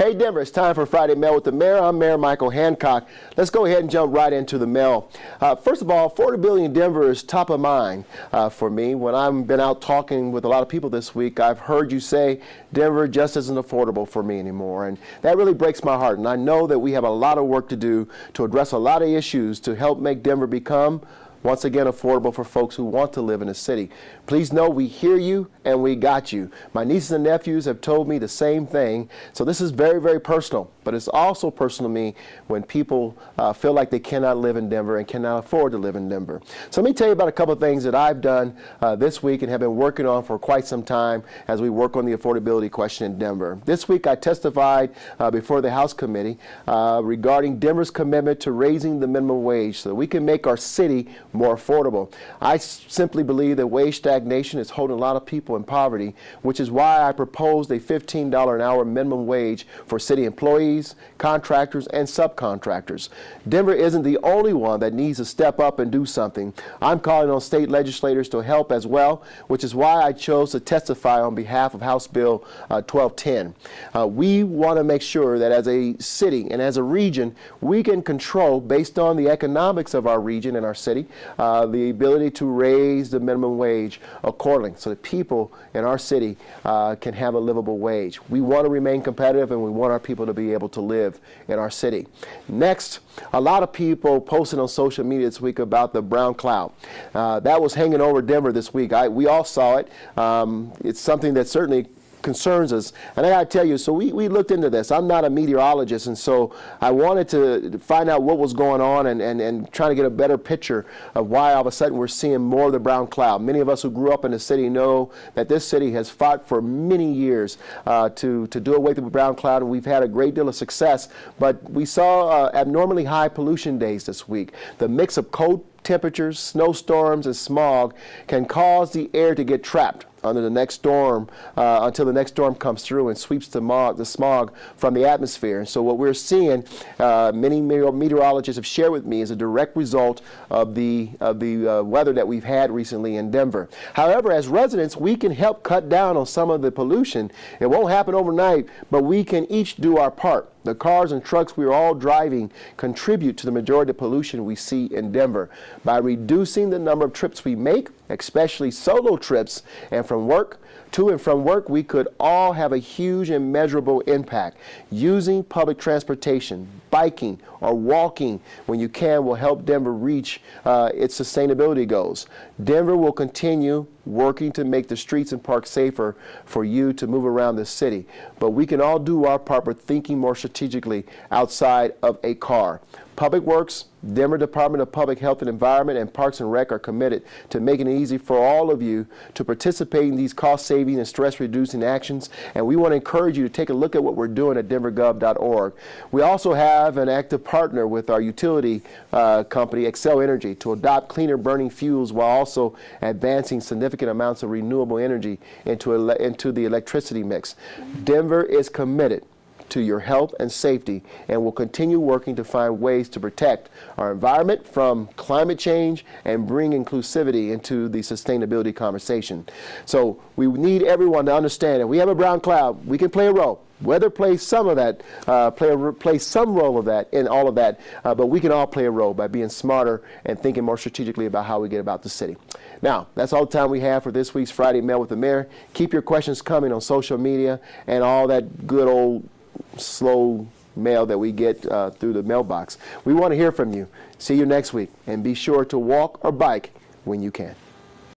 Hey Denver, it's time for Friday Mail with the Mayor. I'm Mayor Michael Hancock. Let's go ahead and jump right into the mail. First of all, affordability in Denver is top of mind for me. When I've been out talking with a lot of people this week, I've heard you say Denver just isn't affordable for me anymore. And that really breaks my heart. And I know that we have a lot of work to do to address a lot of issues to help make Denver become once again affordable for folks who want to live in the city. Please know we hear you and we got you. My nieces and nephews have told me the same thing. So this is very, very personal, but it's also personal to me when people feel like they cannot live in Denver and cannot afford to live in Denver. So let me tell you about a couple of things that I've done this week and have been working on for quite some time as we work on the affordability question in Denver. This week I testified before the House Committee regarding Denver's commitment to raising the minimum wage so that we can make our city more affordable. I simply believe that wage stagnation is holding a lot of people in poverty, which is why I proposed a $15 an hour minimum wage for city employees, contractors, and subcontractors. Denver isn't the only one that needs to step up and do something. I'm calling on state legislators to help as well, which is why I chose to testify on behalf of House Bill 1210. We want to make sure that as a city and as a region, we can control, based on the economics of our region and our city, the ability to raise the minimum wage accordingly so that people in our city can have a livable wage. We want to remain competitive and we want our people to be able to live in our city. Next, a lot of people posted on social media this week about the brown cloud. That was hanging over Denver this week. We all saw it. It's something that certainly concerns us. And I got to tell you, so we looked into this. I'm not a meteorologist, and so I wanted to find out what was going on and trying to get a better picture of why all of a sudden we're seeing more of the brown cloud. Many of us who grew up in the city know that this city has fought for many years to do away with the brown cloud, and we've had a great deal of success. But we saw abnormally high pollution days this week. The mix of cold temperatures, snowstorms, and smog can cause the air to get trapped under the next storm until the next storm comes through and sweeps the smog from the atmosphere. And so what we're seeing, many meteorologists have shared with me, is a direct result of the weather that we've had recently in Denver. However, as residents, we can help cut down on some of the pollution. It won't happen overnight, but we can each do our part. The cars and trucks we are all driving contribute to the majority of pollution we see in Denver. By reducing the number of trips we make, especially solo trips, and from work to and from work, we could all have a huge and measurable impact. Using public transportation, biking, or walking when you can will help Denver reach its sustainability goals. Denver will continue working to make the streets and parks safer for you to move around the city. But we can all do our part by thinking more strategically outside of a car. Public Works, Denver Department of Public Health and Environment, and Parks and Rec are committed to making it easy for all of you to participate in these cost-saving and stress-reducing actions, and we want to encourage you to take a look at what we're doing at denvergov.org. We also have an active partner with our utility company, Xcel Energy, to adopt cleaner burning fuels while also advancing significant amounts of renewable energy into the electricity mix. Denver is committed to your health and safety and will continue working to find ways to protect our environment from climate change and bring inclusivity into the sustainability conversation. So we need everyone to understand that we have a brown cloud. We can play a role. Weather plays some of that, play some role of that in all of that, but we can all play a role by being smarter and thinking more strategically about how we get about the city. Now, that's all the time we have for this week's Friday Mail with the Mayor. Keep your questions coming on social media and all that good old slow mail that we get through the mailbox. We want to hear from you. See you next week, and be sure to walk or bike when you can.